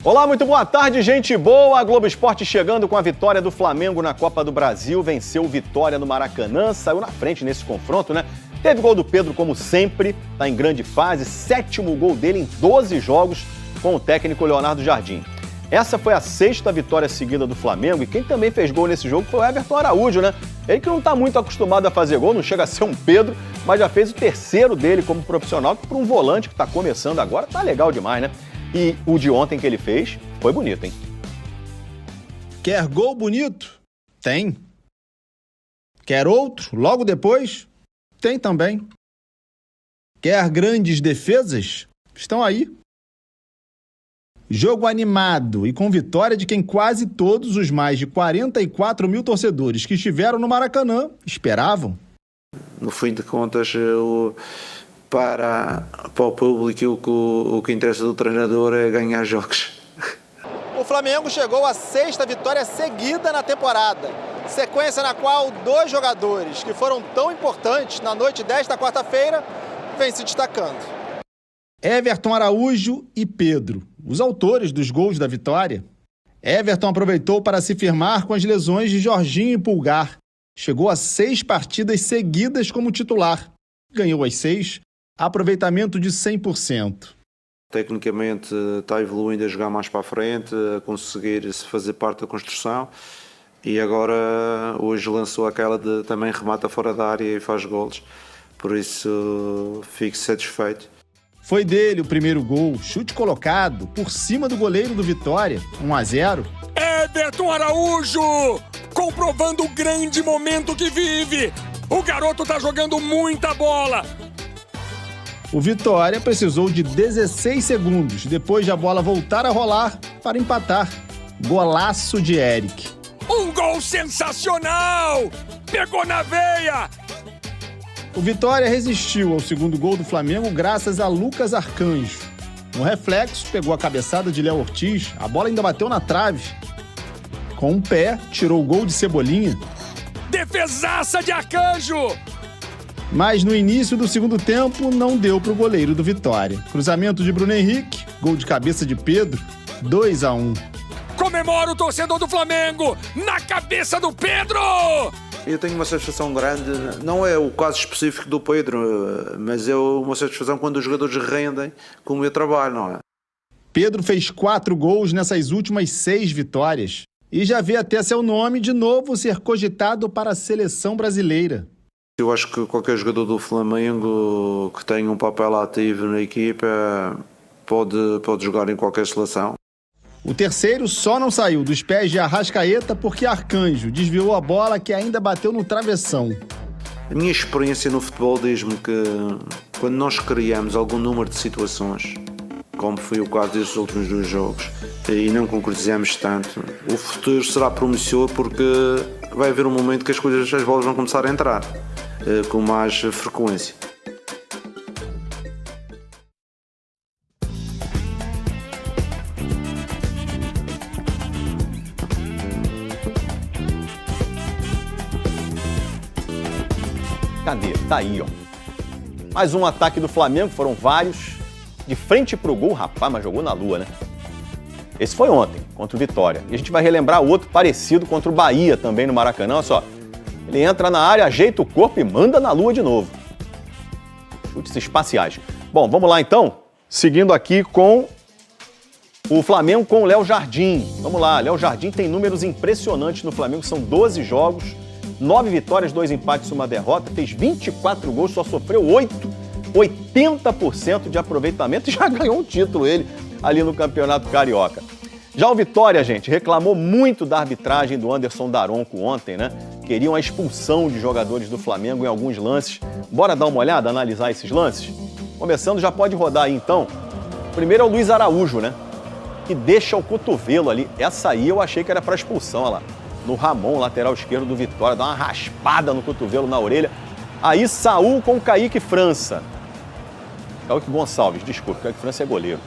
Olá, muito boa tarde, gente boa. A Globo Esporte chegando com a vitória do Flamengo na Copa do Brasil. Venceu o Vitória no Maracanã, saiu na frente nesse confronto, né? Teve gol do Pedro, como sempre, tá em grande fase. 7º gol dele em 12 jogos com o técnico Leonardo Jardim. Essa foi a 6ª vitória seguida do Flamengo e quem também fez gol nesse jogo foi o Everton Araújo, né? Ele que não tá muito acostumado a fazer gol, não chega a ser um Pedro, mas já fez o 3º dele como profissional, que para um volante que tá começando agora, tá legal demais, né? E o de ontem que ele fez foi bonito, hein? Quer gol bonito? Tem. Quer outro logo depois? Tem também. Quer grandes defesas? Estão aí. Jogo animado e com vitória de quem quase todos os mais de 44 mil torcedores que estiveram no Maracanã esperavam. No fim de contas, para o público, o que interessa do treinador é ganhar jogos. O Flamengo chegou à 6ª vitória seguida na temporada, sequência na qual 2 jogadores que foram tão importantes na noite desta quarta-feira vêm se destacando. Everton Araújo e Pedro, os autores dos gols da vitória. Everton aproveitou para se firmar com as lesões de Jorginho e Pulgar. Chegou a 6 partidas seguidas como titular. Ganhou as 6, aproveitamento de 100%. Tecnicamente está evoluindo a jogar mais para a frente, a conseguir se fazer parte da construção e agora hoje lançou aquela de também remata fora da área e faz golos, por isso fico satisfeito. Foi dele o primeiro gol, chute colocado por cima do goleiro do Vitória, 1-0. Everton Araújo, comprovando o grande momento que vive. O garoto tá jogando muita bola. O Vitória precisou de 16 segundos depois de a bola voltar a rolar para empatar. Golaço de Eric. Um gol sensacional! Pegou na veia! O Vitória resistiu ao segundo gol do Flamengo graças a Lucas Arcanjo. No reflexo, pegou a cabeçada de Léo Ortiz, a bola ainda bateu na trave. Com um pé, tirou o gol de Cebolinha. Defesaça de Arcanjo! Mas no início do segundo tempo, não deu para o goleiro do Vitória. Cruzamento de Bruno Henrique, gol de cabeça de Pedro, 2-1. Comemora o torcedor do Flamengo na cabeça do Pedro! Eu tenho uma satisfação grande, não é o caso específico do Pedro, mas é uma satisfação quando os jogadores rendem com o meu trabalho, não é? Pedro fez 4 gols nessas últimas 6 vitórias e já vê até seu nome de novo ser cogitado para a seleção brasileira. Eu acho que qualquer jogador do Flamengo que tenha um papel ativo na equipa pode jogar em qualquer seleção. O terceiro só não saiu dos pés de Arrascaeta porque Arcanjo desviou a bola que ainda bateu no travessão. A minha experiência no futebol diz-me que quando nós criamos algum número de situações, como foi o caso destes últimos 2 jogos, e não concretizamos tanto, o futuro será promissor porque vai haver um momento que as bolas vão começar a entrar com mais frequência. Cadê? Tá aí, ó. Mais um ataque do Flamengo, foram vários. De frente pro gol, rapaz, mas jogou na lua, né? Esse foi ontem, contra o Vitória. E a gente vai relembrar outro parecido contra o Bahia também no Maracanã, olha só. Ele entra na área, ajeita o corpo e manda na lua de novo. Chutes espaciais. Bom, vamos lá então. Seguindo aqui com o Flamengo com o Léo Jardim. Vamos lá, Léo Jardim tem números impressionantes no Flamengo, são 12 jogos. 9 vitórias, 2 empates e 1 derrota, fez 24 gols, só sofreu 8, 80% de aproveitamento e já ganhou um título ele ali no Campeonato Carioca. Já o Vitória, gente, reclamou muito da arbitragem do Anderson Daronco ontem, né? Queriam a expulsão de jogadores do Flamengo em alguns lances. Bora dar uma olhada, analisar esses lances? Começando, já pode rodar aí então. Primeiro é o Luiz Araújo, né? Que deixa o cotovelo ali. Essa aí eu achei que era para expulsão, olha lá. No Ramon, lateral esquerdo do Vitória, dá uma raspada no cotovelo, na orelha. Aí Saul com Kaique França. Kaique Gonçalves, desculpa, Kaique França é goleiro.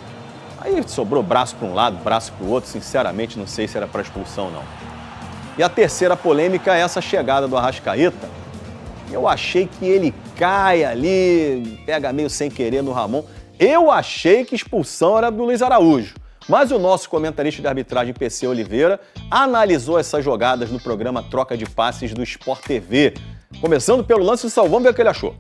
Aí sobrou braço para um lado, braço para o outro, sinceramente não sei se era para expulsão não. E a terceira polêmica é essa chegada do Arrascaeta. Eu achei que ele cai ali, pega meio sem querer no Ramon. Eu achei que expulsão era do Luiz Araújo. Mas o nosso comentarista de arbitragem, PC Oliveira, analisou essas jogadas no programa Troca de Passes do Sport TV. Começando pelo lance do Salvão, vamos ver o que ele achou.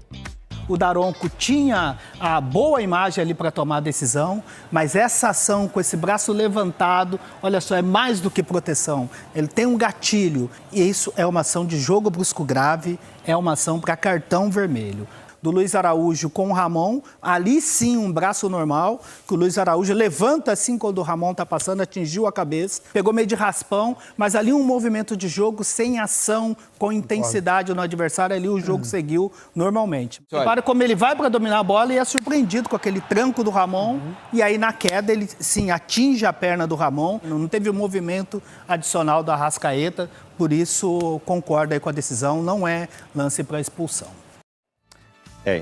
O Daronco tinha a boa imagem ali para tomar a decisão, mas essa ação com esse braço levantado, olha só, é mais do que proteção. Ele tem um gatilho e isso é uma ação de jogo brusco grave, é uma ação para cartão vermelho. Do Luiz Araújo com o Ramon, ali sim um braço normal, que o Luiz Araújo levanta assim quando o Ramon está passando, atingiu a cabeça, pegou meio de raspão, mas ali um movimento de jogo sem ação, com intensidade no adversário, ali o jogo seguiu normalmente. Repara como ele vai para dominar a bola e é surpreendido com aquele tranco do Ramon, e aí na queda ele sim atinge a perna do Ramon, não teve o movimento adicional do Arrascaeta, por isso concordo aí com a decisão, não é lance para expulsão.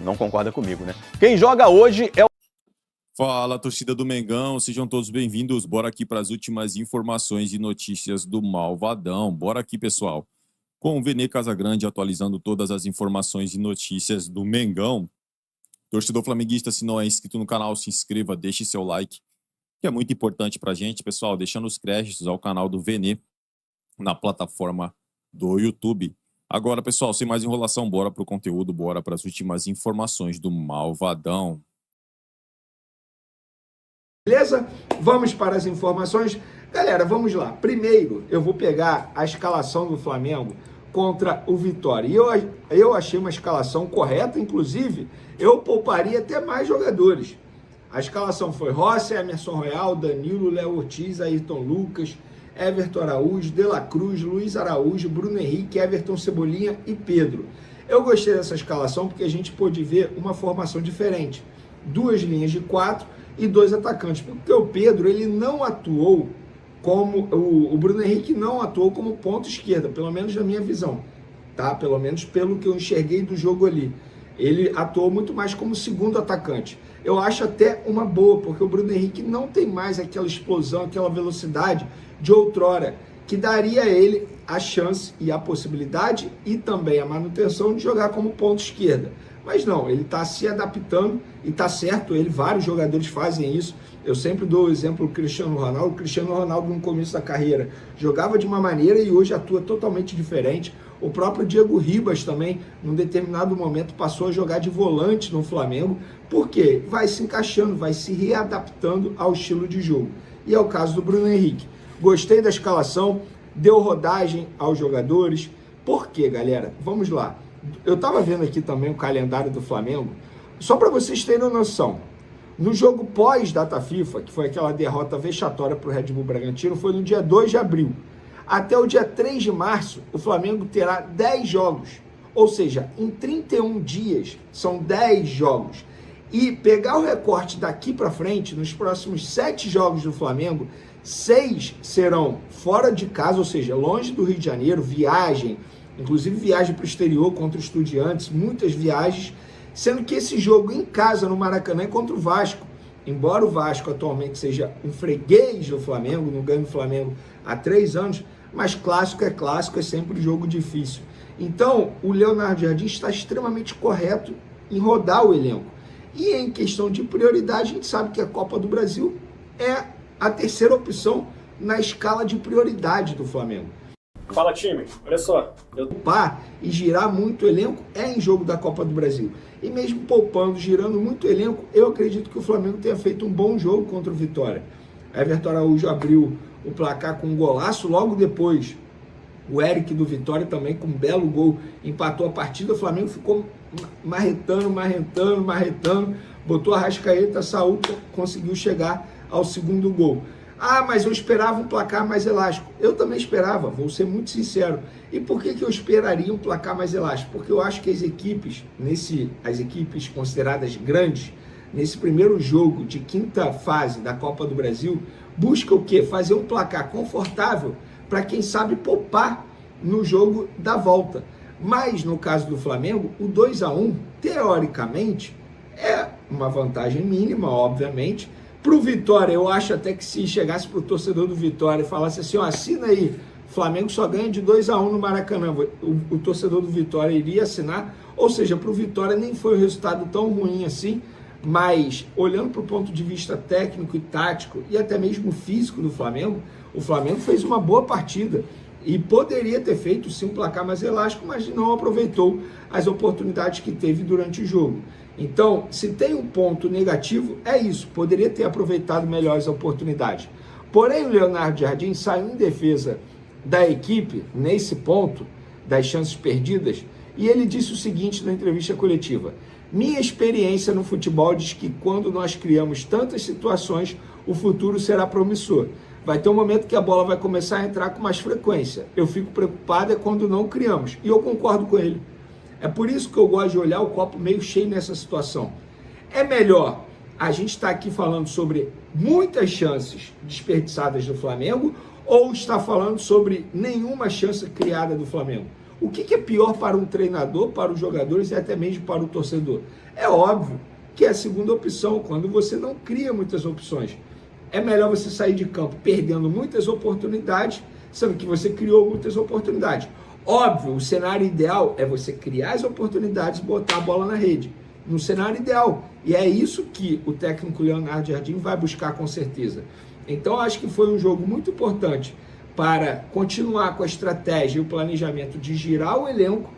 Não concorda comigo, né? Quem joga hoje é o... Fala, torcida do Mengão, sejam todos bem-vindos. Bora aqui para as últimas informações e notícias do Malvadão. Bora aqui, pessoal. Com o Vene Casagrande atualizando todas as informações e notícias do Mengão. Torcedor flamenguista, se não é inscrito no canal, se inscreva, deixe seu like, que é muito importante pra gente, pessoal, deixando os créditos ao canal do Vene na plataforma do YouTube. Agora, pessoal, sem mais enrolação, bora pro conteúdo, bora para as últimas informações do Malvadão. Beleza? Vamos para as informações. Galera, vamos lá. Primeiro, eu vou pegar a escalação do Flamengo contra o Vitória. E eu achei uma escalação correta, inclusive, eu pouparia até mais jogadores. A escalação foi Rossi, Emerson Royal, Danilo, Léo Ortiz, Ayrton Lucas, Everton Araújo, De La Cruz, Luiz Araújo, Bruno Henrique, Everton Cebolinha e Pedro. Eu gostei dessa escalação porque a gente pôde ver uma formação diferente. 2 linhas de 4 e 2 atacantes. Porque o Pedro, ele não atuou como... O Bruno Henrique não atuou como ponta esquerda, pelo menos na minha visão. Tá? Pelo menos pelo que eu enxerguei do jogo ali. Ele atuou muito mais como segundo atacante. Eu acho até uma boa, porque o Bruno Henrique não tem mais aquela explosão, aquela velocidade de outrora, que daria a ele a chance e a possibilidade e também a manutenção de jogar como ponta esquerda. Mas não, ele está se adaptando e está certo, vários jogadores fazem isso. Eu sempre dou o exemplo do Cristiano Ronaldo. O Cristiano Ronaldo no começo da carreira jogava de uma maneira e hoje atua totalmente diferente. O próprio Diego Ribas também, num determinado momento, passou a jogar de volante no Flamengo, porque vai se encaixando, vai se readaptando ao estilo de jogo. E é o caso do Bruno Henrique. Gostei da escalação, deu rodagem aos jogadores. Por quê, galera? Vamos lá. Eu estava vendo aqui também o calendário do Flamengo, só para vocês terem noção. No jogo pós-data FIFA, que foi aquela derrota vexatória para o Red Bull Bragantino, foi no dia 2 de abril. Até o dia 3 de março, o Flamengo terá 10 jogos. Ou seja, em 31 dias, são 10 jogos. E pegar o recorte daqui para frente, nos próximos 7 jogos do Flamengo, 6 serão fora de casa, ou seja, longe do Rio de Janeiro, viagem, inclusive viagem para o exterior contra os Estudiantes, muitas viagens, sendo que esse jogo em casa, no Maracanã, é contra o Vasco. Embora o Vasco atualmente seja um freguês do Flamengo, não ganha do Flamengo há 3 anos, mas clássico, é sempre um jogo difícil. Então, o Leonardo Jardim está extremamente correto em rodar o elenco. E em questão de prioridade, a gente sabe que a Copa do Brasil é a terceira opção na escala de prioridade do Flamengo. Fala, time, olha só. Poupar e girar muito o elenco é em jogo da Copa do Brasil. E mesmo poupando, girando muito o elenco, eu acredito que o Flamengo tenha feito um bom jogo contra o Vitória. Everton Araújo abriu o placar com um golaço, logo depois o Eric do Vitória também com um belo gol empatou a partida. O Flamengo ficou marretando, botou a Arrascaeta, Saúl conseguiu chegar ao segundo gol. Ah, mas eu esperava um placar mais elástico. Eu também esperava, vou ser muito sincero. E por que eu esperaria um placar mais elástico? Porque eu acho que as equipes consideradas grandes, nesse primeiro jogo de quinta fase da Copa do Brasil, busca o quê? Fazer um placar confortável para quem sabe poupar no jogo da volta. Mas no caso do Flamengo, o 2-1, teoricamente, é uma vantagem mínima, obviamente. Para o Vitória, eu acho até que se chegasse para o torcedor do Vitória e falasse assim, ó, assina aí, Flamengo só ganha de 2-1 no Maracanã, o torcedor do Vitória iria assinar, ou seja, para o Vitória nem foi um resultado tão ruim assim, Mas, olhando para o ponto de vista técnico e tático, e até mesmo físico do Flamengo, o Flamengo fez uma boa partida e poderia ter feito sim um placar mais elástico, mas não aproveitou as oportunidades que teve durante o jogo. Então, se tem um ponto negativo, é isso, poderia ter aproveitado melhor as oportunidades. Porém, o Leonardo Jardim saiu em defesa da equipe, nesse ponto, das chances perdidas, e ele disse o seguinte na entrevista coletiva: minha experiência no futebol diz que quando nós criamos tantas situações, o futuro será promissor. Vai ter um momento que a bola vai começar a entrar com mais frequência. Eu fico preocupado é quando não criamos. E eu concordo com ele. É por isso que eu gosto de olhar o copo meio cheio nessa situação. É melhor a gente estar aqui falando sobre muitas chances desperdiçadas do Flamengo ou estar falando sobre nenhuma chance criada do Flamengo? O que é pior para um treinador, para os jogadores e até mesmo para o torcedor? É óbvio que é a segunda opção, quando você não cria muitas opções. É melhor você sair de campo perdendo muitas oportunidades, sendo que você criou muitas oportunidades. Óbvio, o cenário ideal é você criar as oportunidades e botar a bola na rede. No cenário ideal. E é isso que o técnico Leonardo Jardim vai buscar com certeza. Então, acho que foi um jogo muito importante para continuar com a estratégia e o planejamento de girar o elenco,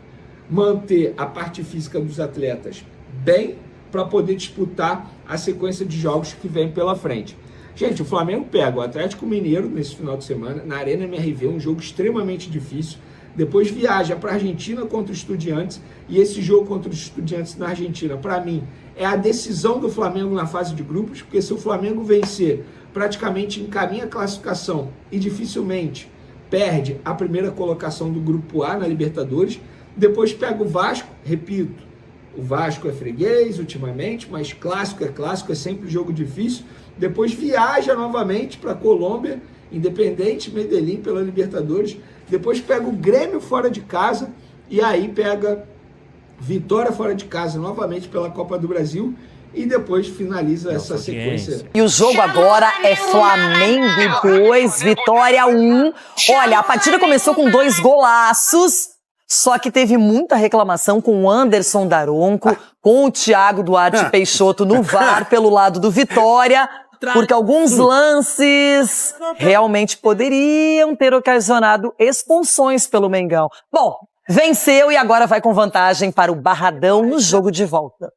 manter a parte física dos atletas bem, para poder disputar a sequência de jogos que vem pela frente. Gente, o Flamengo pega o Atlético Mineiro nesse final de semana, na Arena MRV, um jogo extremamente difícil. Depois viaja para a Argentina contra os Estudiantes, e esse jogo contra os Estudiantes na Argentina, para mim, é a decisão do Flamengo na fase de grupos, porque se o Flamengo vencer, praticamente encaminha a classificação e dificilmente perde a primeira colocação do Grupo A na Libertadores. Depois pega o Vasco, repito, o Vasco é freguês ultimamente, mas clássico, é sempre jogo difícil. Depois viaja novamente para a Colômbia, Independente Medellín pela Libertadores. Depois pega o Grêmio fora de casa e aí pega Vitória fora de casa novamente pela Copa do Brasil e depois finaliza essa sequência. E o jogo agora é Flamengo 2, Vitória 1. Olha, a partida começou com 2 golaços, só que teve muita reclamação com o Anderson Daronco, com o Thiago Duarte Peixoto no VAR pelo lado do Vitória, porque alguns lances realmente poderiam ter ocasionado expulsões pelo Mengão. Bom, venceu e agora vai com vantagem para o Barradão no jogo de volta.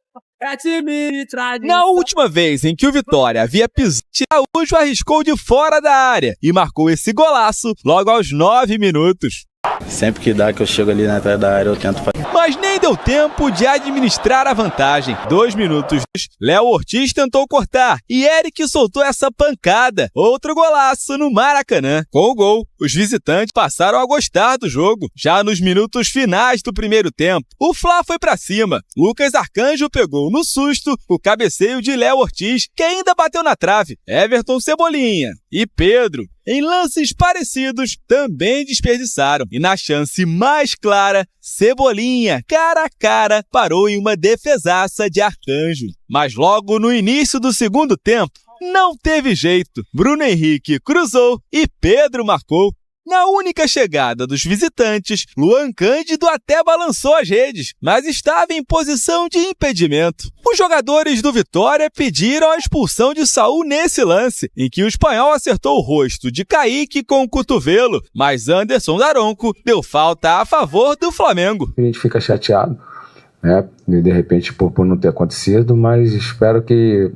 Na última vez em que o Vitória havia pisado, Araújo arriscou de fora da área e marcou esse golaço logo aos 9 minutos. Sempre que dá que eu chego ali na entrada da área eu tento fazer. Mas nem deu tempo de administrar a vantagem. 2 minutos, Léo Ortiz tentou cortar e Eric soltou essa pancada. Outro golaço no Maracanã. Com o gol, os visitantes passaram a gostar do jogo. Já nos minutos finais do primeiro tempo, o Fla foi pra cima. Lucas Arcanjo pegou no susto o cabeceio de Léo Ortiz, que ainda bateu na trave. Everton Cebolinha e Pedro, em lances parecidos, também desperdiçaram. E na chance mais clara, Cebolinha, cara a cara, parou em uma defesaça de Arcanjo. Mas logo no início do segundo tempo, não teve jeito. Bruno Henrique cruzou e Pedro marcou. Na única chegada dos visitantes, Luan Cândido até balançou as redes, mas estava em posição de impedimento. Os jogadores do Vitória pediram a expulsão de Saúl nesse lance, em que o espanhol acertou o rosto de Kaique com o cotovelo, mas Anderson Daronco deu falta a favor do Flamengo. A gente fica chateado, né, de repente por não ter acontecido, mas espero que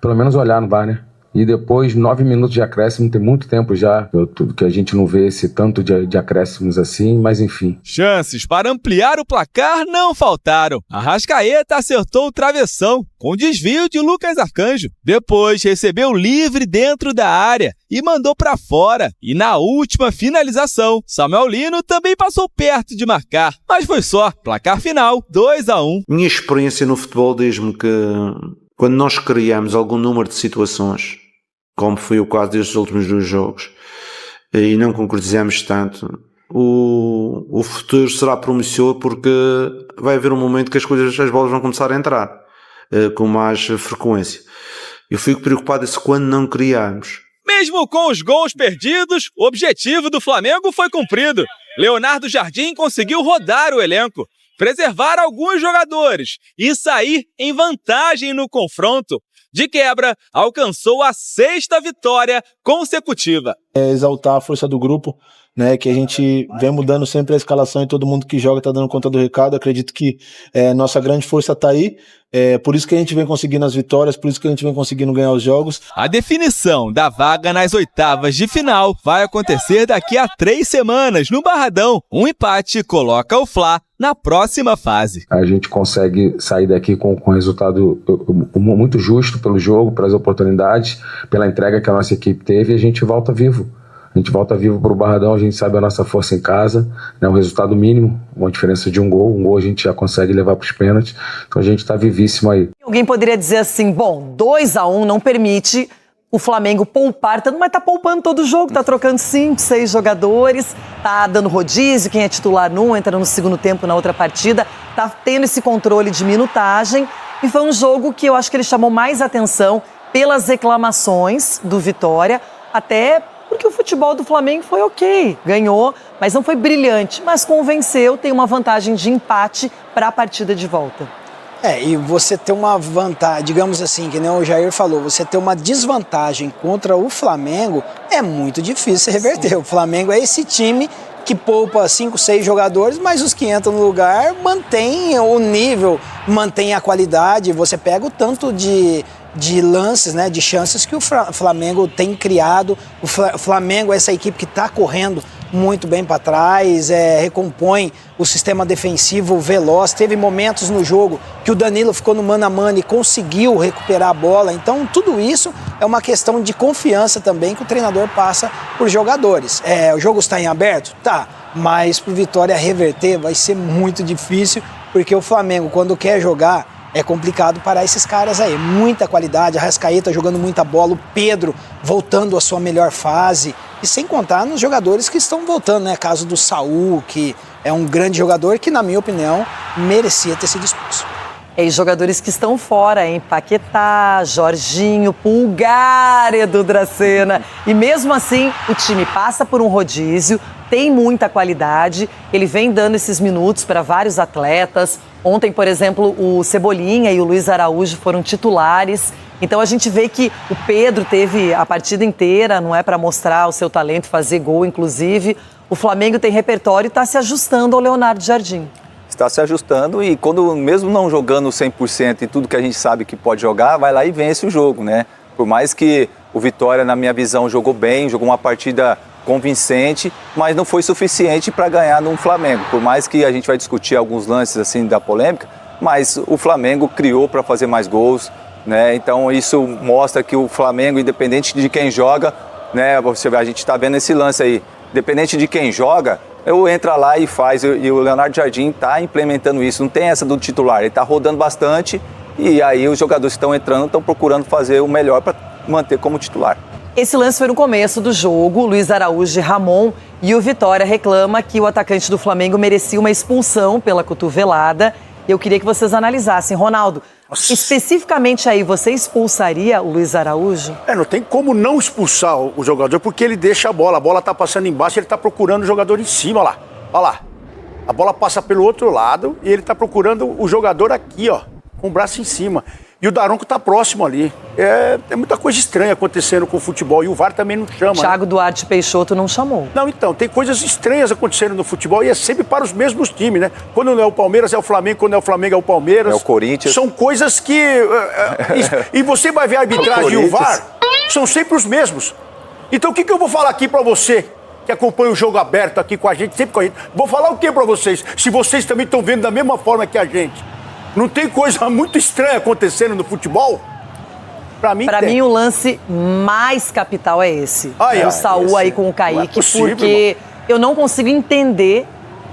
pelo menos olhar no VAR, né? E depois, 9 minutos de acréscimo, tem muito tempo já que a gente não vê esse tanto de acréscimos assim, mas enfim. Chances para ampliar o placar não faltaram. Arrascaeta acertou o travessão, com desvio de Lucas Arcanjo. Depois recebeu livre dentro da área e mandou para fora. E na última finalização, Samuel Lino também passou perto de marcar, mas foi só. Placar final, 2-1. Minha experiência no futebol diz-me que quando nós criamos algum número de situações, como foi o caso destes últimos 2 jogos, e não concretizamos tanto, o futuro será promissor, porque vai haver um momento que as bolas vão começar a entrar com mais frequência. Eu fico preocupado se quando não criarmos. Mesmo com os gols perdidos, o objetivo do Flamengo foi cumprido. Leonardo Jardim conseguiu rodar o elenco. preservar alguns jogadores e sair em vantagem no confronto. De quebra, alcançou a 6ª vitória consecutiva. Exaltar a força do grupo, né, que a gente vem mudando sempre a escalação e todo mundo que joga está dando conta do recado. Acredito que nossa grande força está aí, por isso que a gente vem conseguindo as vitórias, por isso que a gente vem conseguindo ganhar os jogos. A definição da vaga nas oitavas de final vai acontecer daqui a 3 semanas no Barradão. Um empate coloca o Fla na próxima fase. A gente consegue sair daqui com um resultado muito justo pelo jogo, pelas oportunidades, pela entrega que a nossa equipe teve, e a gente volta vivo. A gente volta vivo para o Barradão, a gente sabe a nossa força em casa, né, um resultado mínimo, uma diferença de um gol a gente já consegue levar para os pênaltis, então a gente está vivíssimo aí. Alguém poderia dizer assim, bom, 2-1 não permite o Flamengo poupar tanto, mas tá poupando todo o jogo, tá trocando 5, 6 jogadores, tá dando rodízio, quem é titular num, entra no segundo tempo na outra partida, tá tendo esse controle de minutagem, e foi um jogo que eu acho que ele chamou mais atenção pelas reclamações do Vitória, até porque o futebol do Flamengo foi ok, ganhou, mas não foi brilhante, mas convenceu, tem uma vantagem de empate para a partida de volta. E você ter uma vantagem, digamos assim, que nem o Jair falou, você ter uma desvantagem contra o Flamengo é muito difícil reverter. Sim. O Flamengo é esse time que poupa 5, 6 jogadores, mas os que entram no lugar mantém o nível, mantém a qualidade. Você pega o tanto de lances, né, de chances que o Flamengo tem criado. O Flamengo é essa equipe que está correndo muito bem para trás, recompõe o sistema defensivo veloz. Teve momentos no jogo que o Danilo ficou no mano a mano e conseguiu recuperar a bola. Então tudo isso é uma questão de confiança também que o treinador passa por jogadores. O jogo está em aberto? Tá, mas para o Vitória reverter vai ser muito difícil, porque o Flamengo, quando quer jogar, é complicado parar esses caras aí. Muita qualidade, a Arrascaeta jogando muita bola, o Pedro voltando à sua melhor fase. E sem contar nos jogadores que estão voltando, né? Caso do Saul, que é um grande jogador que, na minha opinião, merecia ter sido expulso. E jogadores que estão fora, hein? Paquetá, Jorginho, Pulgar, Edu Dracena. E mesmo assim, o time passa por um rodízio, tem muita qualidade, ele vem dando esses minutos para vários atletas. Ontem, por exemplo, o Cebolinha e o Luiz Araújo foram titulares. Então a gente vê que o Pedro teve a partida inteira, não é, para mostrar o seu talento, fazer gol, inclusive. O Flamengo tem repertório e está se ajustando ao Leonardo Jardim. Está se ajustando e quando, mesmo não jogando 100% e tudo que a gente sabe que pode jogar, vai lá e vence o jogo, né? Por mais que o Vitória, na minha visão, jogou bem, jogou uma partida convincente, mas não foi suficiente para ganhar no Flamengo. Por mais que a gente vai discutir alguns lances assim da polêmica, mas o Flamengo criou para fazer mais gols, né? Então isso mostra que o Flamengo, independente de quem joga, né? A gente está vendo esse lance aí, independente de quem joga, eu entra lá e faz, e o Leonardo Jardim está implementando isso, não tem essa do titular, ele está rodando bastante e aí os jogadores que estão entrando estão procurando fazer o melhor para manter como titular. Esse lance foi no começo do jogo, Luiz Araújo e Ramon, e o Vitória reclama que o atacante do Flamengo merecia uma expulsão pela cotovelada. Eu queria que vocês analisassem. Ronaldo, especificamente aí, você expulsaria o Luiz Araújo? Não tem como não expulsar o jogador, porque ele deixa a bola tá passando embaixo, ele tá procurando o jogador em cima, olha lá. A bola passa pelo outro lado e ele tá procurando o jogador aqui, ó, com o braço em cima. E o Daronco tá próximo ali. É muita coisa estranha acontecendo com o futebol. E o VAR também não chama. Thiago Duarte Peixoto não chamou. Não, então, tem coisas estranhas acontecendo no futebol e é sempre para os mesmos times, né? Quando não é o Palmeiras, é o Flamengo. Quando é o Flamengo, é o Palmeiras. É o Corinthians. São coisas que... e você vai ver a arbitragem e o VAR, são sempre os mesmos. Então, o que eu vou falar aqui para você, que acompanha o jogo aberto aqui com a gente, sempre com a gente? Vou falar o que para vocês? Se vocês também estão vendo da mesma forma que a gente. Não tem coisa muito estranha acontecendo no futebol? Pra mim, o lance mais capital é esse. O Saul aí com o Kaique, porque eu não consigo entender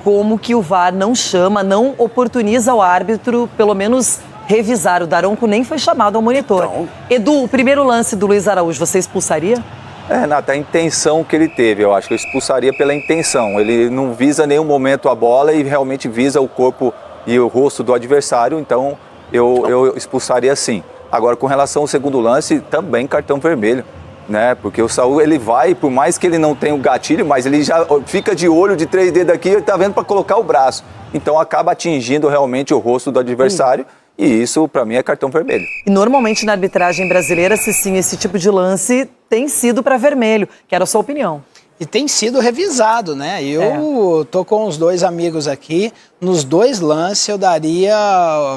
como que o VAR não chama, não oportuniza o árbitro, pelo menos revisar. O Daronco nem foi chamado ao monitor. Então... Edu, o primeiro lance do Luiz Araújo, você expulsaria? Renata, a intenção que ele teve, eu acho que eu expulsaria pela intenção. Ele não visa em nenhum momento a bola e realmente visa o corpo e o rosto do adversário, então eu expulsaria sim. Agora, com relação ao segundo lance, também cartão vermelho. né? Porque o Saul, ele vai, por mais que ele não tenha o gatilho, mas ele já fica de olho de 3 dedos aqui e tá vendo para colocar o braço. Então acaba atingindo realmente o rosto do adversário e isso, para mim, é cartão vermelho. E normalmente na arbitragem brasileira, se sim, esse tipo de lance tem sido para vermelho. Quero a sua opinião. E tem sido revisado, né? Eu tô com os 2 amigos aqui, nos 2 lances eu daria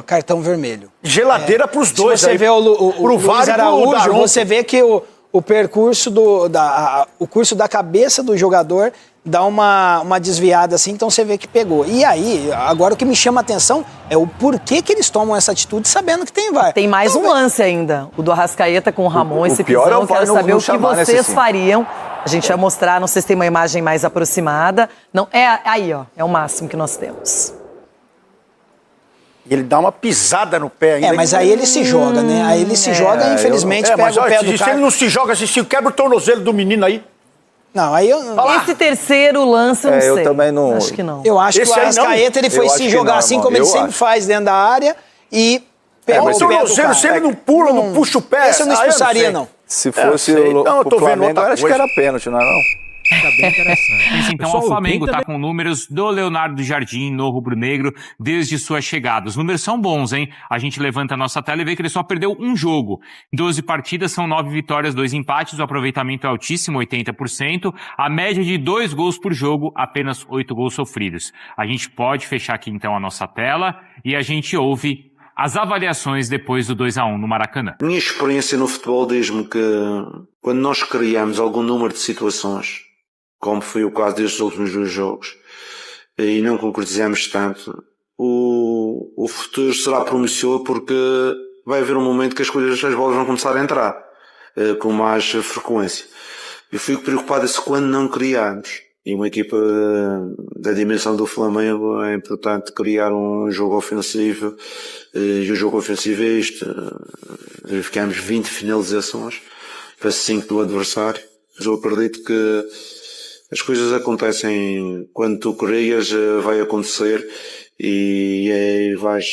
cartão vermelho. Geladeira pros 2. Se você vê o Luiz Araújo, você vê que o percurso o curso da cabeça do jogador dá uma desviada assim, então você vê que pegou. E aí, agora o que me chama a atenção é o porquê que eles tomam essa atitude sabendo que tem VAR. Tem mais um lance ainda, o do Arrascaeta com o Ramon, esse pisão. Quero saber o que vocês fariam. A gente vai mostrar, não sei se tem uma imagem mais aproximada. Não, é aí, ó, é o máximo que nós temos. Ele dá uma pisada no pé ainda. Mas aí ele se joga, né? Aí ele se joga e infelizmente pega o pé do cara. Se ele não se joga, se quebra o tornozelo do menino aí. Não, aí eu... Esse terceiro lance, eu não sei. Eu também não... Acho que não. Eu acho que o Arrascaeta, ele foi se jogar assim como ele sempre faz dentro da área e pegou o pé do cara. Se ele não pula, não puxa o pé... Esse eu não expulsaria, não. Se fosse o Flamengo, eu acho que era pênalti, não é não? Tá bem interessante. Então, o Flamengo tá com números do Leonardo Jardim no rubro-negro desde sua chegada. Os números são bons, hein? A gente levanta a nossa tela e vê que ele só perdeu um jogo. 12 partidas, são 9 vitórias, 2 empates, o aproveitamento é altíssimo, 80%. A média de 2 gols por jogo, apenas 8 gols sofridos. A gente pode fechar aqui então a nossa tela e a gente ouve as avaliações depois do 2-1 no Maracanã. Minha experiência no futebol diz-me que quando nós criamos algum número de situações, como foi o caso destes últimos 2 jogos, e não concretizamos tanto, o futuro será promissor porque vai haver um momento que as bolas vão começar a entrar com mais frequência. Eu fico preocupado se quando não criarmos, e uma equipa da dimensão do Flamengo é importante criar um jogo ofensivo, e o jogo ofensivo é isto. Verificamos 20 finalizações para 5 do adversário. Mas eu acredito que as coisas acontecem quando tu crias, vai acontecer e aí vais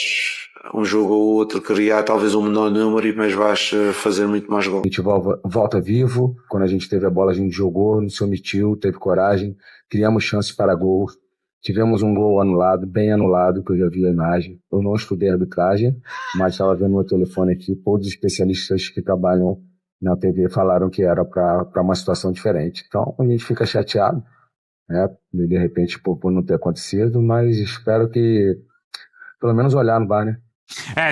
um jogo ou outro criar talvez um menor número, mas vais fazer muito mais gols. A gente volta vivo, quando a gente teve a bola a gente jogou, não se omitiu, teve coragem, criamos chances para gol, tivemos um gol anulado, bem anulado, que eu já vi a imagem. Eu não estudei a arbitragem, mas estava vendo no meu telefone aqui, todos os especialistas que trabalham na TV falaram que era para uma situação diferente. Então a gente fica chateado, né, de repente por não ter acontecido, mas espero que pelo menos olhar no VAR, né?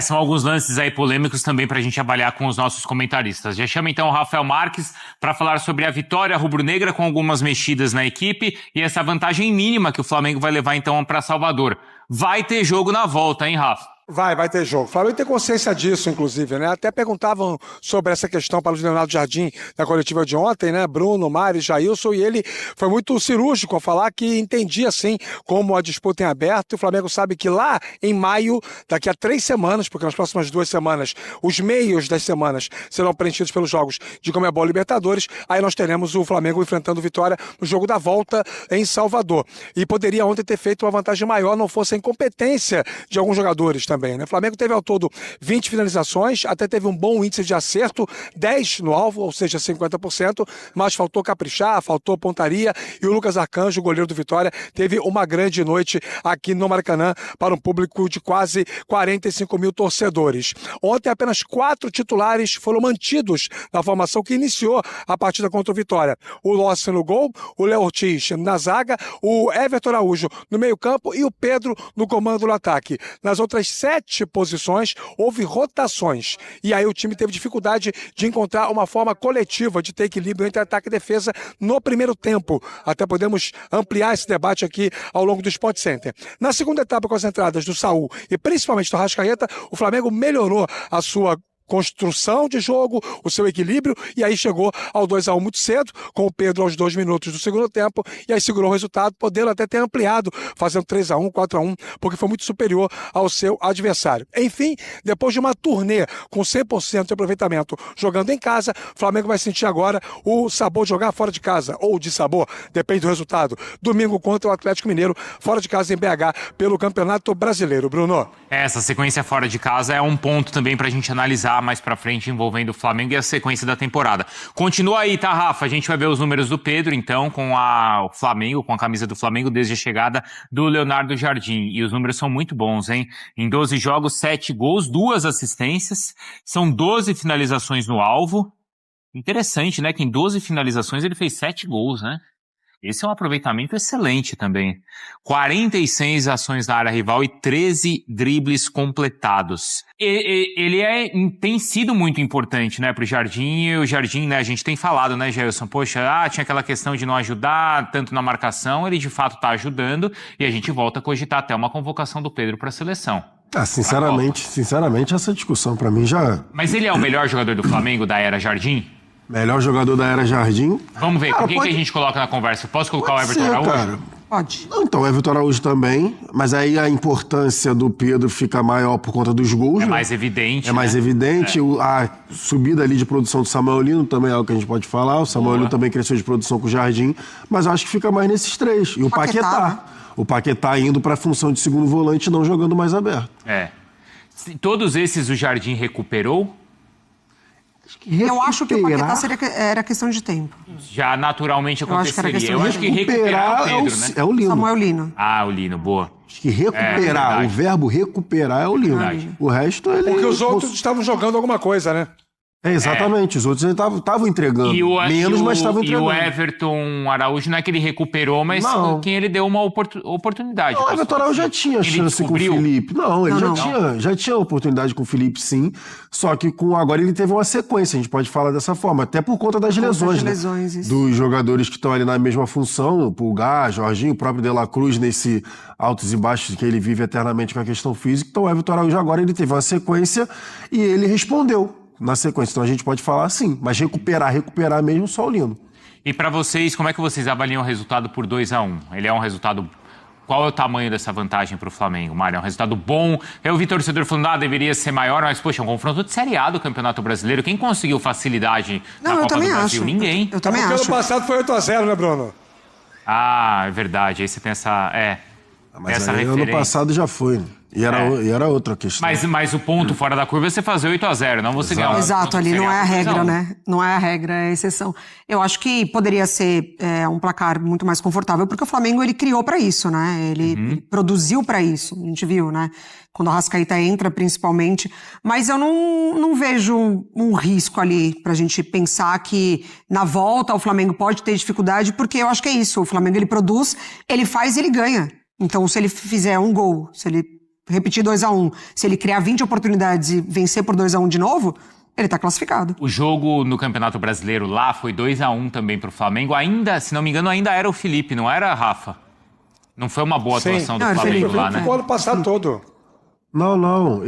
São alguns lances aí polêmicos também pra gente avaliar com os nossos comentaristas. Já chama então o Rafael Marques para falar sobre a vitória rubro-negra com algumas mexidas na equipe e essa vantagem mínima que o Flamengo vai levar então para Salvador. Vai ter jogo na volta, hein, Rafa? Vai ter jogo. O Flamengo tem consciência disso, inclusive, né? Até perguntavam sobre essa questão para o Leonardo Jardim na coletiva de ontem, né? Bruno, Mário, Jailson, e ele foi muito cirúrgico ao falar que entendia, sim, como a disputa em aberto. O Flamengo sabe que lá em maio, daqui a 3 semanas, porque nas próximas 2 semanas, os meios das semanas serão preenchidos pelos jogos de Conmebol Libertadores, aí nós teremos o Flamengo enfrentando o Vitória no jogo da volta em Salvador. E poderia ontem ter feito uma vantagem maior, não fosse a incompetência de alguns jogadores também, né? O Flamengo teve ao todo 20 finalizações, até teve um bom índice de acerto, 10 no alvo, ou seja, 50%, mas faltou caprichar, faltou pontaria, e o Lucas Arcanjo, o goleiro do Vitória, teve uma grande noite aqui no Maracanã para um público de quase 45 mil torcedores. Ontem apenas 4 titulares foram mantidos na formação que iniciou a partida contra o Vitória. O Lossi no gol, o Léo Ortiz na zaga, o Everton Araújo no meio-campo e o Pedro no comando do ataque. Nas outras 7 posições houve rotações e aí o time teve dificuldade de encontrar uma forma coletiva de ter equilíbrio entre ataque e defesa no primeiro tempo. Até podemos ampliar esse debate aqui ao longo do Sport Center. Na segunda etapa, com as entradas do Saul e principalmente do Arrascaeta, o Flamengo melhorou a sua construção de jogo, o seu equilíbrio, e aí chegou ao 2-1 muito cedo, com o Pedro aos 2 minutos do segundo tempo, e aí segurou o resultado, podendo até ter ampliado, fazendo 3-1, 4-1, porque foi muito superior ao seu adversário. Enfim, depois de uma turnê com 100% de aproveitamento jogando em casa, o Flamengo vai sentir agora o sabor de jogar fora de casa, ou de sabor, depende do resultado. Domingo contra o Atlético Mineiro, fora de casa em BH, pelo Campeonato Brasileiro. Bruno? Essa sequência fora de casa é um ponto também pra gente analisar comentar mais pra frente envolvendo o Flamengo e a sequência da temporada. Continua aí, tá, Rafa? A gente vai ver os números do Pedro, então, com o Flamengo, com a camisa do Flamengo desde a chegada do Leonardo Jardim. E os números são muito bons, hein? Em 12 jogos, 7 gols, 2 assistências, são 12 finalizações no alvo. Interessante, né? Que em 12 finalizações ele fez 7 gols, né? Esse é um aproveitamento excelente também. 46 ações na área rival e 13 dribles completados. Ele tem sido muito importante, né, pro Jardim. E o Jardim, né, a gente tem falado, né, Gelson? Poxa, tinha aquela questão de não ajudar tanto na marcação. Ele de fato tá ajudando e a gente volta a cogitar até uma convocação do Pedro pra seleção. Sinceramente, essa discussão pra mim já... Mas ele é o melhor jogador do Flamengo da era Jardim? Melhor jogador da era Jardim. Vamos ver, com quem que a gente coloca na conversa? Posso colocar o Everton Araújo? Cara. Pode. Então, o Everton Araújo também, mas aí a importância do Pedro fica maior por conta dos gols. É mais evidente. É mais evidente. A subida ali de produção do Samuel Lino também é algo que a gente pode falar. O Samuel Lino também cresceu de produção com o Jardim, mas eu acho que fica mais nesses três. E o Paquetá. O Paquetá indo para a função de segundo volante, não jogando mais aberto. Todos esses o Jardim recuperou? Eu acho que o Paquetá era questão de tempo. Já naturalmente aconteceria. Eu acho que recuperar o Pedro, né? É o Lino. Samuel Lino. O Lino, boa. Acho que recuperar, o verbo recuperar é o Lino. O resto ele... Porque os outros estavam jogando alguma coisa, né? Exatamente, os outros estavam entregando. Menos, mas estavam entregando. E o Everton Araújo não é que ele recuperou, mas quem ele deu uma oportunidade. Não, o Everton Araújo já tinha chance com o Felipe. Não, ele já tinha oportunidade com o Felipe, sim. Só que agora ele teve uma sequência, a gente pode falar dessa forma. Até por conta das lesões, né? Dos jogadores que estão ali na mesma função, o Pulgar, Jorginho, o próprio De La Cruz, nesse altos e baixos que ele vive eternamente com a questão física. Então o Everton Araújo agora ele teve uma sequência e ele respondeu na sequência. Então a gente pode falar assim, mas recuperar mesmo só o Lino. E para vocês, como é que vocês avaliam o resultado por 2-1? Ele é um resultado... Qual é o tamanho dessa vantagem para o Flamengo, Mário? É um resultado bom? Eu vi torcedor falando, deveria ser maior, mas, poxa, é um confronto de Série A do Campeonato Brasileiro. Quem conseguiu facilidade na Copa do Brasil? Ninguém. Eu também acho. Porque ano passado foi 8-0, né, Bruno? É verdade. Aí você tem essa... Mas essa aí, ano passado já foi, né? E era outra questão. Mas o ponto fora da curva é você fazer 8-0, não você ganhar. Exato, ali não é a regra, né? Não é a regra, é a exceção. Eu acho que poderia ser um placar muito mais confortável, porque o Flamengo, ele criou pra isso, né? Ele produziu pra isso, a gente viu, né? Quando a Arrascaeta entra, principalmente. Mas eu não vejo um risco ali pra gente pensar que na volta o Flamengo pode ter dificuldade, porque eu acho que é isso. O Flamengo, ele produz, ele faz e ele ganha. Então, se ele fizer um gol, se ele repetir 2-1, se ele criar 20 oportunidades e vencer por 2-1 de novo, ele tá classificado. O jogo no Campeonato Brasileiro lá foi 2-1 também pro Flamengo. Ainda, se não me engano, ainda era o Felipe, não era, Rafa? Não foi uma boa atuação do Flamengo lá, né? Ficou ano passado todo. Não.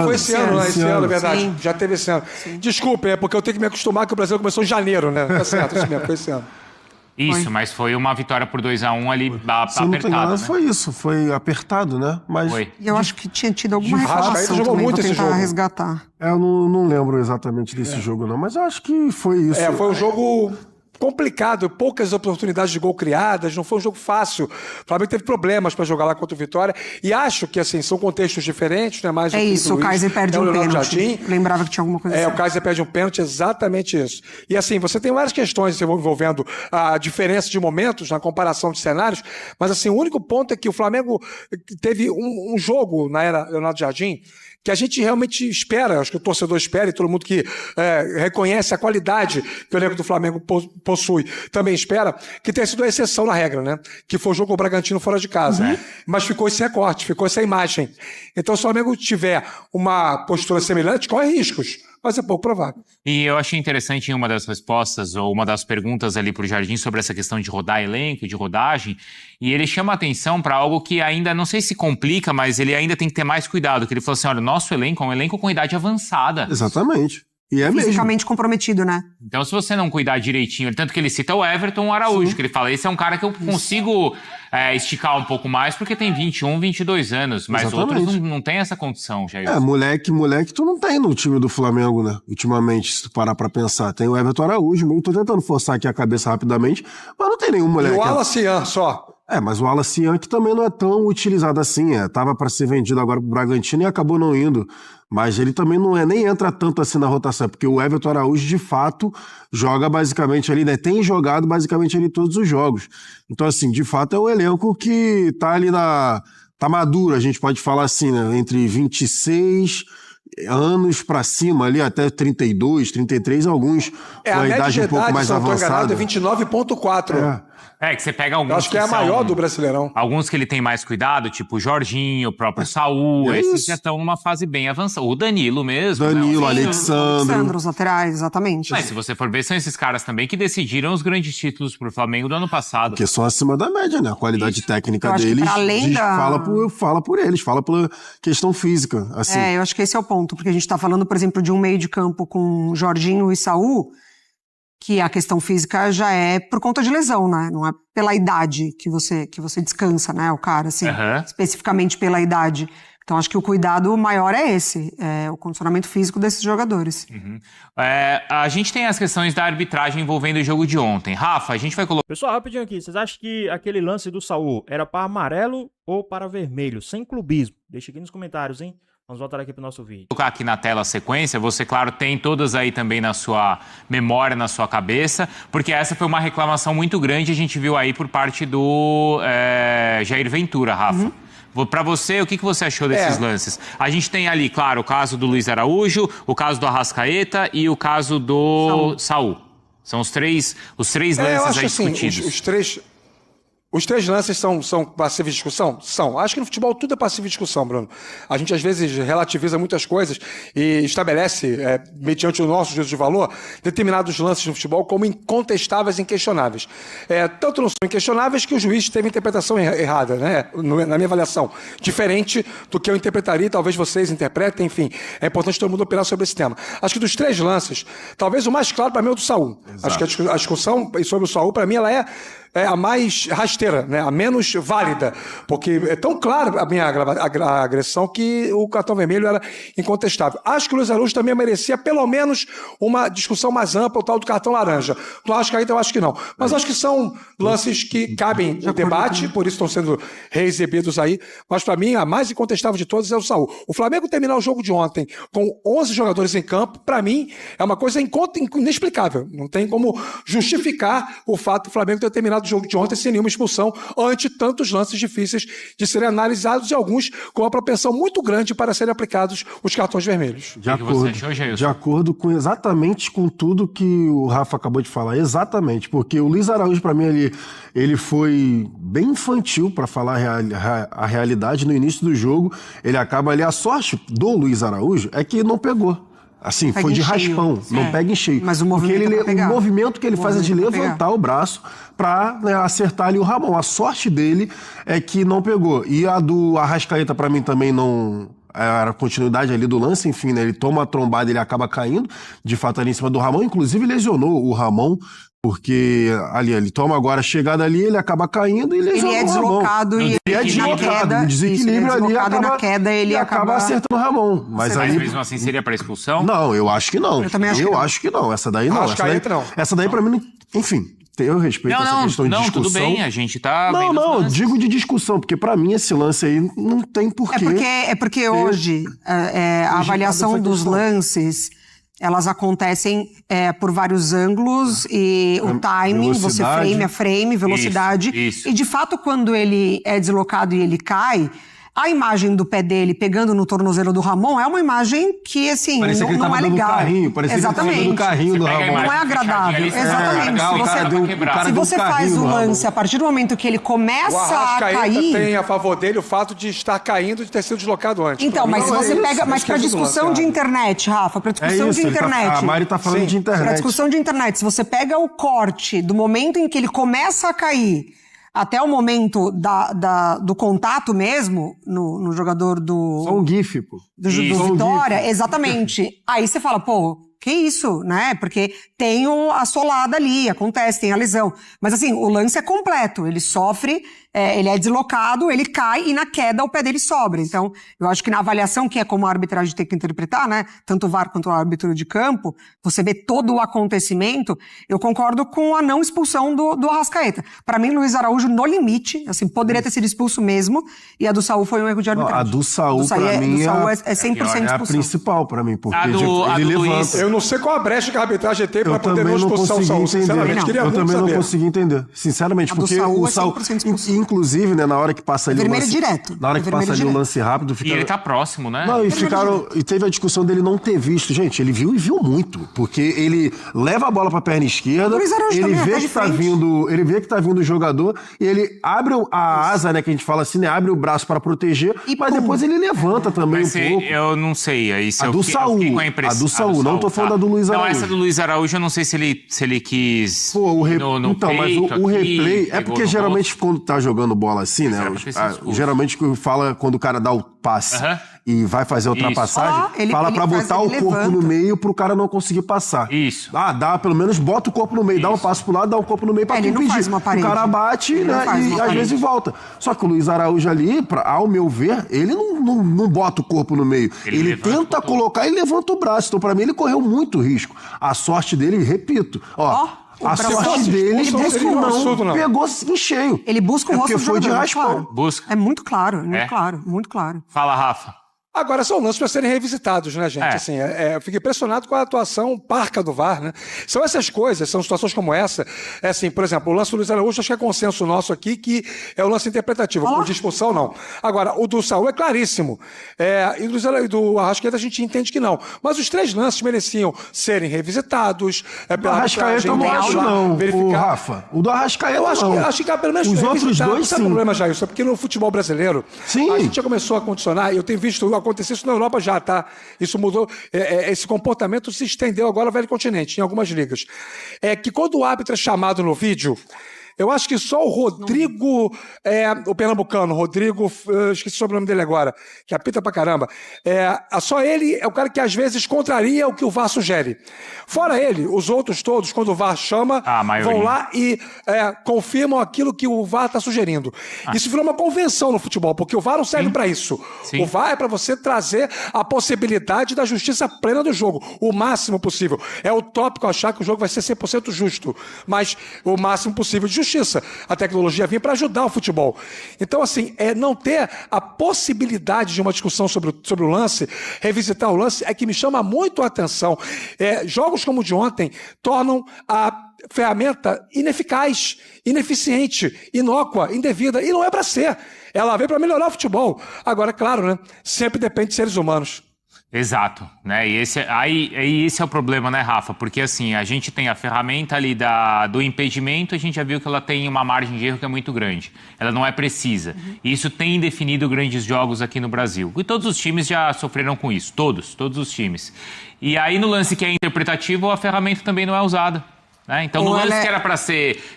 Foi esse ano, é verdade. Sim. Já teve esse ano. Sim. Desculpe, é porque eu tenho que me acostumar que o Brasil começou em janeiro, né? Tá certo, isso mesmo, foi esse ano. Isso, mas foi uma vitória por 2-1 ali apertada, né? Foi isso, foi apertado, né? Mas E eu acho que tinha tido alguma reclamação jogou também muito pra esse tentar jogo. resgatar. Eu não lembro exatamente desse jogo, não, mas eu acho que foi isso. Foi um jogo complicado, poucas oportunidades de gol criadas, não foi um jogo fácil. O Flamengo teve problemas para jogar lá contra o Vitória e acho que, assim, são contextos diferentes, né? Mais o Kaiser perde um pênalti. Lembrava que tinha alguma coisa assim. O Kaiser perde um pênalti, exatamente isso. E assim, você tem várias questões envolvendo a diferença de momentos na comparação de cenários, mas assim, o único ponto é que o Flamengo teve um jogo na era Leonardo Jardim que a gente realmente espera, acho que o torcedor espera e todo mundo que reconhece a qualidade que o elenco do Flamengo possui também espera, que tenha sido a exceção na regra, né? Que foi o jogo com o Bragantino fora de casa. Mas ficou esse recorte, ficou essa imagem. Então, se o Flamengo tiver uma postura semelhante, corre riscos. Mas é pouco provável. E eu achei interessante em uma das respostas, ou uma das perguntas ali pro Jardim sobre essa questão de rodar elenco, de rodagem, e ele chama a atenção para algo que ainda, não sei se complica, mas ele ainda tem que ter mais cuidado, que ele falou assim, olha, o nosso elenco é um elenco com idade avançada. Exatamente. E é fisicamente mesmo. comprometido, né? Então, se você não cuidar direitinho, tanto que ele cita o Everton Araújo, que ele fala, esse é um cara que eu consigo esticar um pouco mais, porque tem 21, 22 anos, mas outros não tem essa condição, Jair. Moleque, tu não tem no time do Flamengo, né? Ultimamente, se tu parar pra pensar. Tem o Everton Araújo, eu tô tentando forçar aqui a cabeça rapidamente, mas não tem nenhum moleque. E o Alacian só. Mas o Wallace Yankee também não é tão utilizado assim. Tava para ser vendido agora pro Bragantino e acabou não indo. Mas ele também nem entra tanto assim na rotação, porque o Everton Araújo, de fato, joga basicamente ali, né? Tem jogado basicamente ali todos os jogos. Então, assim, de fato é um elenco que tá ali tá maduro, a gente pode falar assim, né? Entre 26 anos pra cima ali, até 32, 33, alguns com a idade um pouco mais avançada. É 29,4. Que você pega alguns. Eu acho que é a maior do Brasileirão. Alguns que ele tem mais cuidado, tipo o Jorginho, o próprio Saul, esses já estão numa fase bem avançada. O Danilo mesmo. Alexandre, os laterais, exatamente. Mas se você for ver, são esses caras também que decidiram os grandes títulos pro Flamengo do ano passado. Porque são acima da média, né? A qualidade técnica deles fala por eles, fala pela questão física. Assim. Eu acho que esse é o ponto, porque a gente tá falando, por exemplo, de um meio de campo com Jorginho e Saul, que a questão física já é por conta de lesão, né? Não é pela idade que você descansa, né? O cara, assim, especificamente pela idade. Então, acho que o cuidado maior é esse, o condicionamento físico desses jogadores. A gente tem as questões da arbitragem envolvendo o jogo de ontem. Rafa, a gente vai colocar... Pessoal, rapidinho aqui, vocês acham que aquele lance do Saul era para amarelo ou para vermelho? Sem clubismo. Deixa aqui nos comentários, hein? Vamos voltar aqui para o nosso vídeo. Vou colocar aqui na tela a sequência. Você, claro, tem todas aí também na sua memória, na sua cabeça, porque essa foi uma reclamação muito grande, a gente viu aí por parte do Jair Ventura, Rafa. Para você, o que você achou desses lances? A gente tem ali, claro, o caso do Luiz Araújo, o caso do Arrascaeta e o caso do Saul. São os três lances aí discutidos. Os três lances são passíveis de discussão? São. Acho que no futebol tudo é passível de discussão, Bruno. A gente, às vezes, relativiza muitas coisas e estabelece, mediante o nosso juízo de valor, determinados lances no futebol como incontestáveis e inquestionáveis. Tanto não são inquestionáveis que o juiz teve interpretação errada, né? Na minha avaliação. Diferente do que eu interpretaria, talvez vocês interpretem, enfim. É importante todo mundo opinar sobre esse tema. Acho que dos três lances, talvez o mais claro para mim é o do Saul. Exato. Acho que a discussão sobre o Saul, para mim, ela é a mais rasteira, né? A menos válida, porque é tão claro a minha agressão que o cartão vermelho era incontestável. Acho que o Luiz Araújo também merecia pelo menos uma discussão mais ampla, o tal do cartão laranja. No Arrascaeta eu acho que não. Mas acho que são lances que cabem no debate, por isso estão sendo reexibidos aí. Mas para mim, a mais incontestável de todas é o Saul. O Flamengo terminar o jogo de ontem com 11 jogadores em campo, para mim, é uma coisa inexplicável. Não tem como justificar o fato do Flamengo ter terminado o jogo de ontem sem nenhuma expulsão ante tantos lances difíceis de serem analisados e alguns com uma propensão muito grande para serem aplicados os cartões vermelhos. De acordo exatamente com tudo que o Rafa acabou de falar, exatamente, porque o Luiz Araújo, para mim, ele foi bem infantil, para falar a realidade, no início do jogo. Ele acaba ali, a sorte do Luiz Araújo é que não pegou. Assim, foi de raspão, não pega em cheio. Mas o movimento que ele faz é de levantar o braço para acertar ali o Ramon. A sorte dele é que não pegou. E a do Arrascaeta, para mim, também não... Era a continuidade ali do lance, enfim, né? Ele toma a trombada, ele acaba caindo, de fato, ali em cima do Ramon. Inclusive, lesionou o Ramon, porque ali ele toma agora a chegada ali, ele acaba caindo e lesionou ele é deslocado e ele é deslocado, no desequilíbrio ali, na queda ele acaba acertando o Ramon. Mas ali, mesmo assim seria para expulsão? Não, eu acho que não. Eu também acho que não. Essa daí não. Essa daí para mim, enfim, eu respeito essa questão de discussão. Não, tudo bem, a gente tá... Não, eu digo de discussão, porque pra mim esse lance aí não tem porquê. É porque hoje a avaliação dos lances, elas acontecem por vários ângulos e o timing, você frame a frame, velocidade. Isso. E de fato, quando ele é deslocado e ele cai, a imagem do pé dele pegando no tornozelo do Ramon é uma imagem que, assim, não é legal. Exatamente. Do carrinho do Ramon. Não é agradável. Exatamente. Se você faz o lance a partir do momento que ele começa a cair... tem a favor dele o fato de estar caindo, de ter sido deslocado antes. Então, mas se você pega... Mas pra discussão de internet, Rafa, pra discussão de internet... A Mari tá falando de internet. Pra discussão de internet, se você pega o corte do momento em que ele começa a cair até o momento do contato mesmo, no jogador do... Só um gif, pô. Do Vitória, exatamente. Aí você fala, pô, Que isso, né? Porque tem a solada ali, acontece, tem a lesão. Mas assim, o lance é completo. Ele sofre, ele é deslocado, ele cai e na queda o pé dele sobra. Então, eu acho que na avaliação, que é como a arbitragem tem que interpretar, né? Tanto o VAR quanto o árbitro de campo, você vê todo o acontecimento, eu concordo com a não expulsão do Arrascaeta. Para mim, Luiz Araújo, no limite, assim, poderia ter sido expulso mesmo, e a do Saúl foi um erro de arbitragem. A do Saúl, pra mim, é 100% é a expulsão. principal pra mim, porque ele levanta. Eu não sei qual a brecha que a arbitragem tem para poder não expulsar o Saúl, sinceramente. Eu também não consegui entender, sinceramente, porque o Saúl, inclusive, né, na hora que passa ali vermelho direto. Na hora que passa ali o lance rápido, E ele tá próximo, né? Não, e teve a discussão dele não ter visto. Gente, ele viu e viu muito, porque ele leva a bola pra perna esquerda, ele vê que tá vindo o jogador, e ele abre a asa, né, que a gente fala assim, né, abre o braço para proteger, mas depois ele levanta também um pouco. Eu não sei, aí a do Saúl, não tô falando da do Luiz Araújo. Não, essa do Luiz Araújo, eu não sei se ele quis. Pô, mas o replay é porque geralmente quando tá jogando bola assim, né? Geralmente fala quando o cara dá o passe e vai fazer a ultrapassagem, fala pra botar o corpo no meio pro cara não conseguir passar. Isso. Dá, pelo menos bota o corpo no meio, dá um passo pro lado, dá o corpo no meio pra impedir. O cara bate, né? E às vezes volta. Só que o Luiz Araújo ali, ao meu ver, ele não bota o corpo no meio. Ele tenta colocar e levanta o braço. Então, pra mim, ele correu muito risco. A sorte dele, repito, a sorte dele não pegou em cheio. Ele busca o rosto do foi de jogador, raspão. Busca. É muito claro, muito claro. Fala, Rafa. Agora, são lances para serem revisitados, né, gente? Assim, eu fiquei impressionado com a atuação parca do VAR, né? São essas coisas, são situações como essa. Assim, por exemplo, o lance do Luiz Araújo, acho que é consenso nosso aqui, que é o lance interpretativo. O de expulsão, não. Agora, o do Saúl é claríssimo. E do Arrascaeta a gente entende que não. Mas os 3 lances mereciam serem revisitados. O Arrascaeta eu não acho, não. O Rafa. O do Arrascaeta não. Acho que pelo menos os outros dois, sim. O problema, Jair, porque no futebol brasileiro, a gente já começou a condicionar, eu tenho visto acontecer isso na Europa já, tá? Isso mudou, esse comportamento se estendeu agora ao velho continente, em algumas ligas. É que quando o árbitro é chamado no vídeo, eu acho que só o Rodrigo, o pernambucano, Rodrigo, esqueci o sobrenome dele agora, que apita pra caramba, só ele é o cara que às vezes contraria o que o VAR sugere. Fora ele, os outros todos, quando o VAR chama, vão lá e confirmam aquilo que o VAR está sugerindo. Isso virou uma convenção no futebol, porque o VAR não serve para isso. Sim. O VAR é para você trazer a possibilidade da justiça plena do jogo, o máximo possível. É utópico achar que o jogo vai ser 100% justo, mas o máximo possível de justiça. A tecnologia vem para ajudar o futebol. Então, assim, não ter a possibilidade de uma discussão sobre o lance, revisitar o lance, é que me chama muito a atenção. Jogos como o de ontem tornam a ferramenta ineficaz, ineficiente, inócua, indevida, e não é para ser. Ela veio para melhorar o futebol. Agora, claro, né? Sempre depende de seres humanos. Exato, né? E esse é o problema, né, Rafa? Porque assim, a gente tem a ferramenta ali do impedimento, a gente já viu que ela tem uma margem de erro que é muito grande. Ela não é precisa. E isso tem definido grandes jogos aqui no Brasil. E todos os times já sofreram com isso. Todos os times. E aí no lance que é interpretativo, a ferramenta também não é usada. Né? Então no lance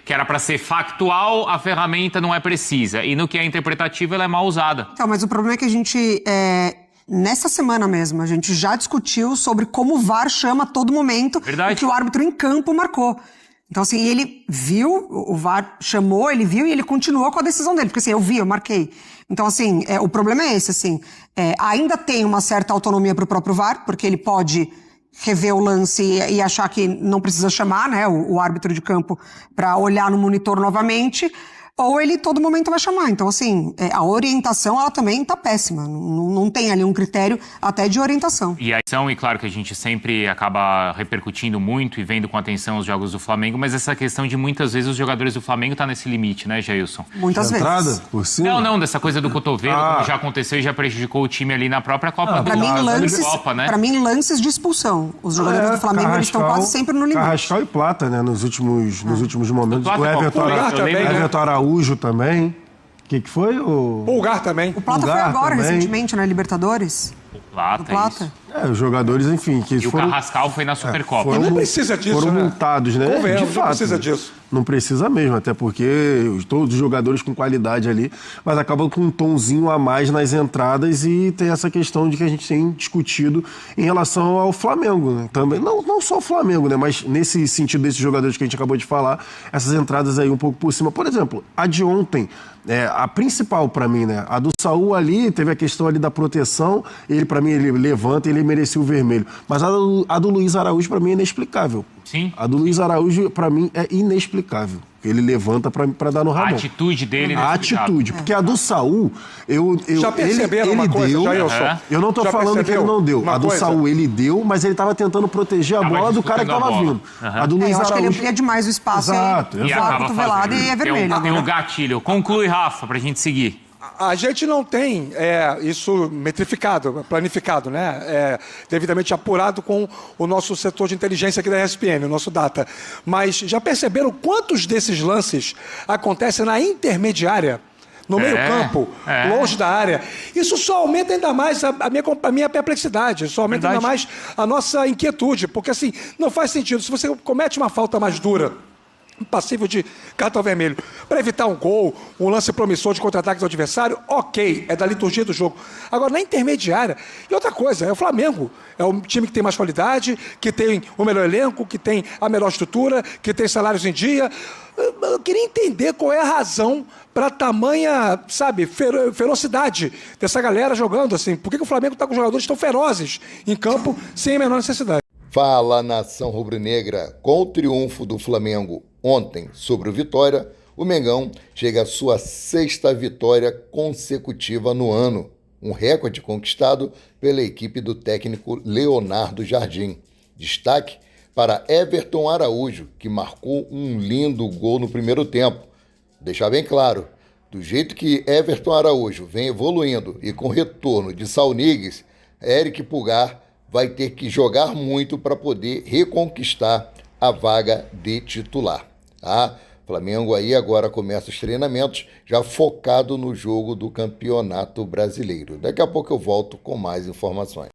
que era para ser factual, a ferramenta não é precisa. E no que é interpretativo, ela é mal usada. Então, mas o problema é que a gente... Nessa semana mesmo, a gente já discutiu sobre como o VAR chama a todo momento o que o árbitro em campo marcou. Então, assim, ele viu, o VAR chamou, ele viu e ele continuou com a decisão dele. Porque assim, eu marquei. Então, assim, o problema é esse, assim. Ainda tem uma certa autonomia para o próprio VAR, porque ele pode rever o lance e achar que não precisa chamar, né, o árbitro de campo para olhar no monitor novamente. Ou ele todo momento vai chamar. Então, assim, a orientação, ela também tá péssima. Não tem ali um critério até de orientação. E claro que a gente sempre acaba repercutindo muito e vendo com atenção os jogos do Flamengo, mas essa questão de muitas vezes os jogadores do Flamengo tá nesse limite, né, Jailson? Muitas vezes. Entrada por cima? Não, dessa coisa do cotovelo, como já aconteceu e já prejudicou o time ali na própria Copa Copa, né? Pra mim, lances de expulsão. Os jogadores do Flamengo eles estão quase sempre no limite. Carrascal e Plata, né, nos últimos momentos. O Everton Araújo também. O que foi? O Pulgar também. O Plata foi agora, recentemente, na Libertadores. O Plata. Os jogadores, enfim, que foram... o Carrascal foi na Supercopa. Não precisa disso, foram multados, né? De fato. Não precisa disso. Não precisa mesmo, até porque todos os jogadores com qualidade ali, mas acabam com um tonzinho a mais nas entradas e tem essa questão de que a gente tem discutido em relação ao Flamengo, né? Também, não só o Flamengo, né? Mas nesse sentido desses jogadores que a gente acabou de falar, essas entradas aí um pouco por cima. Por exemplo, a de ontem, a principal pra mim, né? A do Saúl ali, teve a questão ali da proteção, ele pra mim, ele levanta, ele merecia o vermelho. Mas a do Luiz Araújo pra mim é inexplicável. Sim. A do Luiz Araújo, pra mim, é inexplicável. Ele levanta pra dar no Ramon. A atitude dele A atitude. Porque a do Saúl, Já perceberam ele uma coisa, deu. Jailson? Eu não tô Já falando que ele não deu. uma A do coisa? Saúl, ele deu, mas ele tava tentando proteger a bola do cara que tava vindo. A do Luiz eu acho que Araújo... ele amplia demais o espaço. Exato, e E exato. acaba cotovelada fazendo. e é vermelho. Tem um gatilho. Conclui, Rafa, pra gente seguir. A gente não tem isso metrificado, planificado, né? Devidamente apurado com o nosso setor de inteligência aqui da ESPN, o nosso data. Mas já perceberam quantos desses lances acontecem na intermediária? No meio-campo, longe da área. Isso só aumenta ainda mais a minha perplexidade, só aumenta ainda mais a nossa inquietude, porque assim, não faz sentido. Se você comete uma falta mais dura, passível de cartão vermelho, para evitar um gol, um lance promissor de contra-ataque do adversário, ok, é da liturgia do jogo. Agora, na intermediária, e outra coisa, é o Flamengo, é um time que tem mais qualidade, que tem o melhor elenco, que tem a melhor estrutura, que tem salários em dia. Eu queria entender qual é a razão para tamanha, sabe, ferocidade dessa galera jogando assim. Por que o Flamengo está com jogadores tão ferozes em campo sem a menor necessidade? Fala, nação rubro-negra. Com o triunfo do Flamengo ontem sobre o Vitória, o Mengão chega à sua 6ª vitória consecutiva no ano, um recorde conquistado pela equipe do técnico Leonardo Jardim. Destaque para Everton Araújo, que marcou um lindo gol no primeiro tempo. Deixar bem claro, do jeito que Everton Araújo vem evoluindo e com retorno de Saúl Ñíguez, Eric Pulgar vai ter que jogar muito para poder reconquistar a vaga de titular. Flamengo aí agora começa os treinamentos já focado no jogo do Campeonato Brasileiro. Daqui a pouco eu volto com mais informações.